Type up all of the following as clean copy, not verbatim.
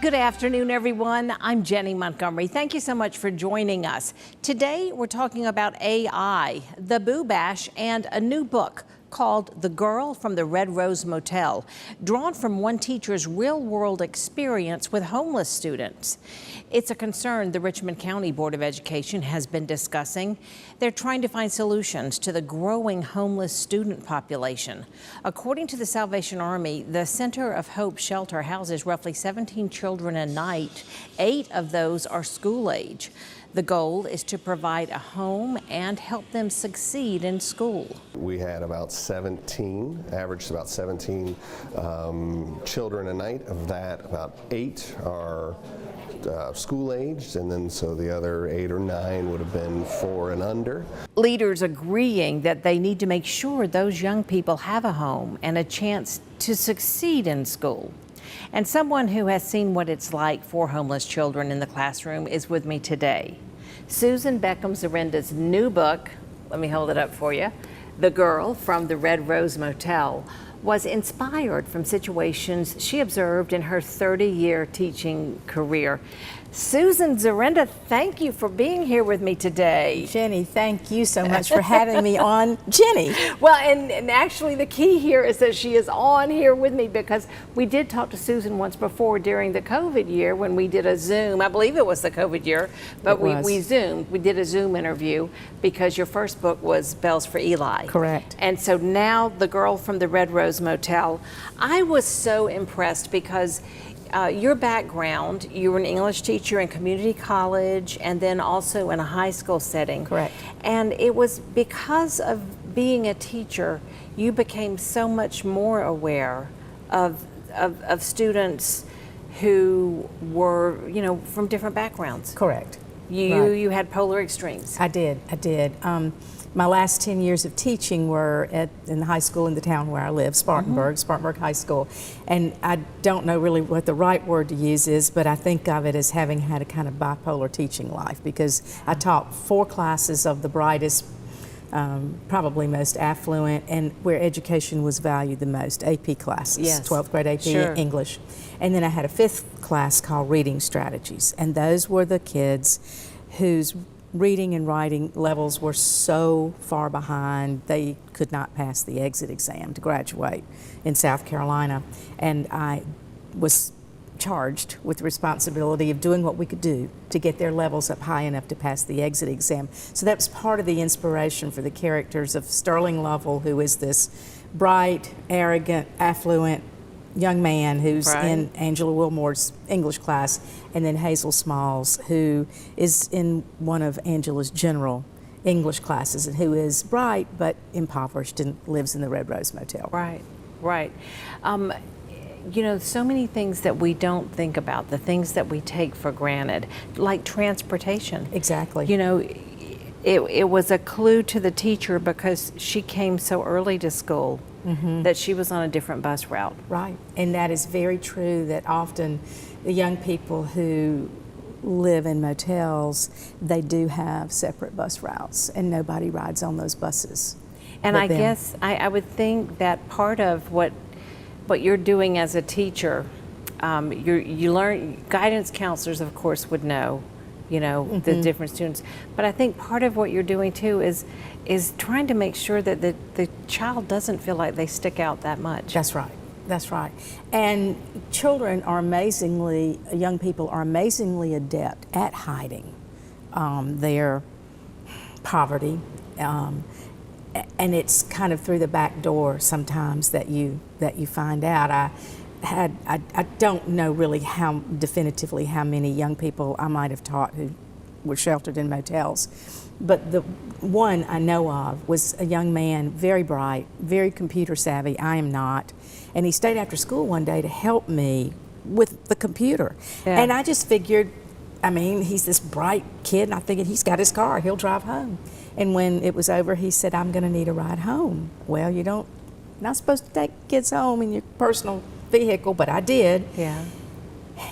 Good afternoon, everyone. I'm Jennie Montgomery. Thank you so much for joining us. Today, we're talking about AI, the Boo Bash, and a new book called The Girl from the Red Rose Motel, drawn from one teacher's real-world experience with homeless students. It's a concern the Richmond County Board of Education has been discussing. They're trying to find solutions to the growing homeless student population. According to the Salvation Army, the Center of Hope shelter houses roughly 17 children a night. 8 of those are school age. The goal is to provide a home and help them succeed in school. We had about 17, averaged about 17 children a night. Of that, about 8 are school aged, and then so the other 8 or 9 would have been 4 and under. Leaders agreeing that they need to make sure those young people have a home and a chance to succeed in school. And someone who has seen what it's like for homeless children in the classroom is with me today. Susan Beckham Zurenda's new book, let me hold it up for you, The Girl from the Red Rose Motel, was inspired from situations she observed in her 30-year teaching career. Susan Zurenda, thank you for being here with me today. Jennie, thank you so much for having me on. Jennie. Well, and actually the key here is that she is on here with me because we did talk to Susan once before during the COVID year when we did a Zoom. I believe it was the COVID year, but we Zoomed. We did a Zoom interview because your first book was Bells for Eli. Correct. And so now The Girl from the Red Rose Motel. I was so impressed because your background, you were an English teacher in community college and then also in a high school setting. Correct. And it was because of being a teacher, you became so much more aware of students who were, you know, from different backgrounds. Correct. You had polar extremes. I did. My last 10 years of teaching were in the high school in the town where I live, Spartanburg High School. And I don't know really what the right word to use is, but I think of it as having had a kind of bipolar teaching life because I taught 4 classes of the brightest, probably most affluent, and where education was valued the most, AP classes, yes. 12th grade AP English. And then I had a 5th class called Reading Strategies, and those were the kids whose reading and writing levels were so far behind they could not pass the exit exam to graduate in South Carolina. And I was charged with the responsibility of doing what we could do to get their levels up high enough to pass the exit exam. So that was part of the inspiration for the characters of Sterling Lovell, who is this bright, arrogant, affluent young man who's in Angela Wilmore's English class, and then Hazel Smalls, who is in one of Angela's general English classes and who is bright but impoverished and lives in the Red Rose Motel. Right. You know, so many things that we don't think about, the things that we take for granted, like transportation. Exactly. You know, it was a clue to the teacher because she came so early to school that she was on a different bus route. Right, and that is very true that often the young people who live in motels, they do have separate bus routes and nobody rides on those buses. And I guess I would think that part of what you're doing as a teacher, you learn, guidance counselors of course would know, you know, the different students. But I think part of what you're doing too is trying to make sure that the child doesn't feel like they stick out that much. That's right. That's right. And children are amazingly, young people are amazingly adept at hiding their poverty. And it's kind of through the back door sometimes that you find out. I don't know really how definitively how many young people I might have taught who were sheltered in motels, but the one I know of was a young man, very bright, very computer savvy. I am not, and he stayed after school one day to help me with the computer, and I just figured, I mean, he's this bright kid, and I figured he's got his car, he'll drive home. And when it was over, he said, "I'm going to need a ride home." Well, you're not supposed to take kids home in your personal vehicle, but I did. Yeah.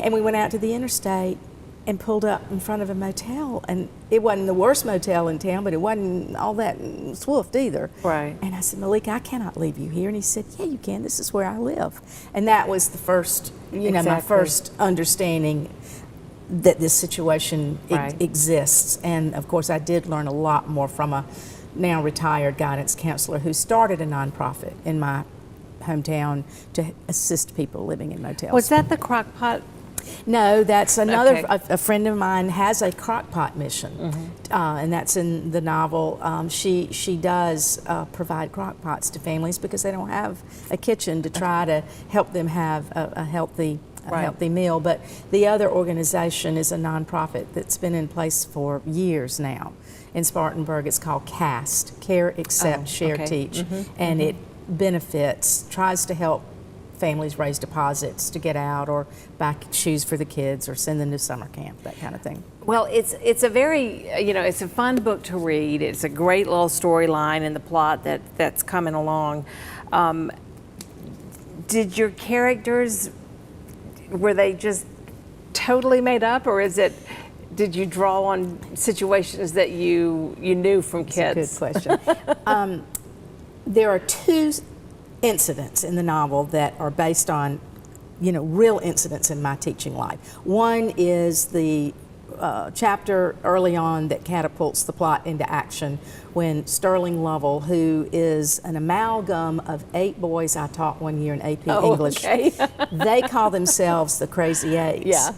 And we went out to the interstate, and pulled up in front of a motel, and it wasn't the worst motel in town, but it wasn't all that swoofed either. Right. And I said, Malika, I cannot leave you here. And he said, yeah, you can. This is where I live. And that was the first, you know, my first understanding that this situation exists. And of course, I did learn a lot more from a now retired guidance counselor who started a nonprofit in my hometown to assist people living in motels. Was that the crock pot? No, that's another. Okay. A friend of mine has a crock pot mission, and that's in the novel. She does provide crock pots to families because they don't have a kitchen to try to help them have a healthy meal. But the other organization is a nonprofit that's been in place for years now. In Spartanburg, it's called CAST, Care, Accept, Share, Teach, and it tries to help families raise deposits to get out or buy shoes for the kids or send them to summer camp, that kind of thing. Well, it's a very, you know, it's a fun book to read. It's a great little storyline in the plot that's coming along. Did your characters, were they just totally made up, or did you draw on situations that you knew from kids? That's a good question. There are two incidents in the novel that are based on, you know, real incidents in my teaching life. One is the chapter early on that catapults the plot into action when Sterling Lovell, who is an amalgam of 8 boys I taught one year in AP English, they call themselves the Crazy Eights. Yeah.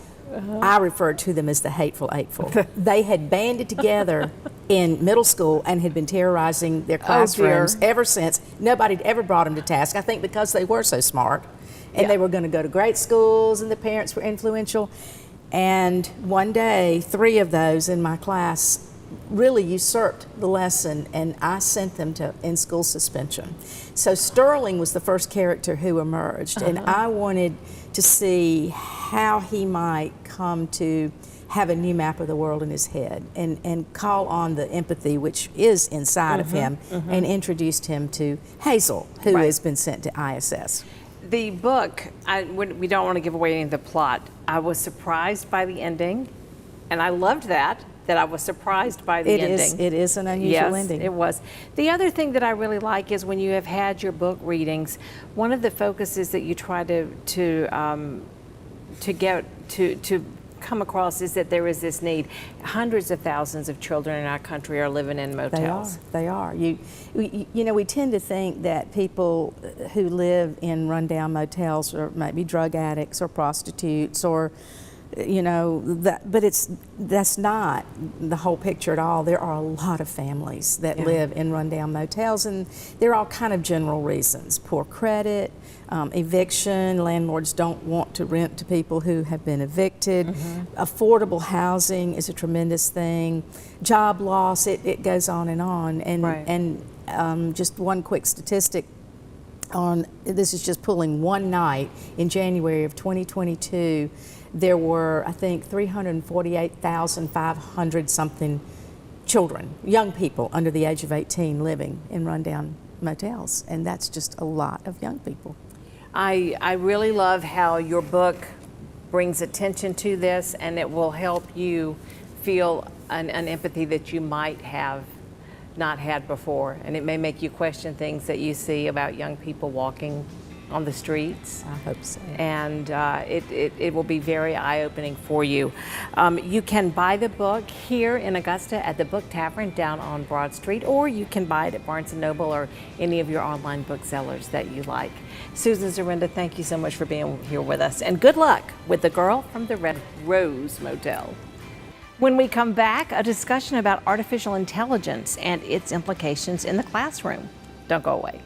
I referred to them as the Hateful Eightful. They had banded together in middle school and had been terrorizing their classrooms ever since. Nobody had ever brought them to task, I think because they were so smart. And they were going to go to great schools and the parents were influential. And one day, 3 of those in my class really usurped the lesson, and I sent them to in-school suspension. So Sterling was the first character who emerged, and I wanted to see how he might come to have a new map of the world in his head and call on the empathy which is inside of him, and introduced him to Hazel, who has been sent to ISS. The book, we don't want to give away any of the plot. I was surprised by the ending, and I loved that I was surprised by the ending. It is an unusual ending. Yes, it was. The other thing that I really like is when you have had your book readings, one of the focuses that you try to come across is that there is this need. Hundreds of thousands of children in our country are living in motels. They are. You know, we tend to think that people who live in rundown motels are maybe drug addicts or prostitutes or, you know, but that's not the whole picture at all. There are a lot of families that live in rundown motels, and there are all kind of general reasons: poor credit, eviction. Landlords don't want to rent to people who have been evicted. Affordable housing is a tremendous thing. Job loss. It goes on and on. And just one quick statistic. This is just pulling one night in January of 2022. There were, I think, 348,500 something children, young people under the age of 18 living in rundown motels, and that's just a lot of young people. I really love how your book brings attention to this, and it will help you feel an empathy that you might have not had before, and it may make you question things that you see about young people walking on the streets. I hope so. And it will be very eye-opening for you. You can buy the book here in Augusta at the Book Tavern down on Broad Street, or you can buy it at Barnes & Noble or any of your online booksellers that you like. Susan Zurenda, thank you so much for being here with us, and good luck with The Girl from the Red Rose Motel. When we come back, a discussion about artificial intelligence and its implications in the classroom. Don't go away.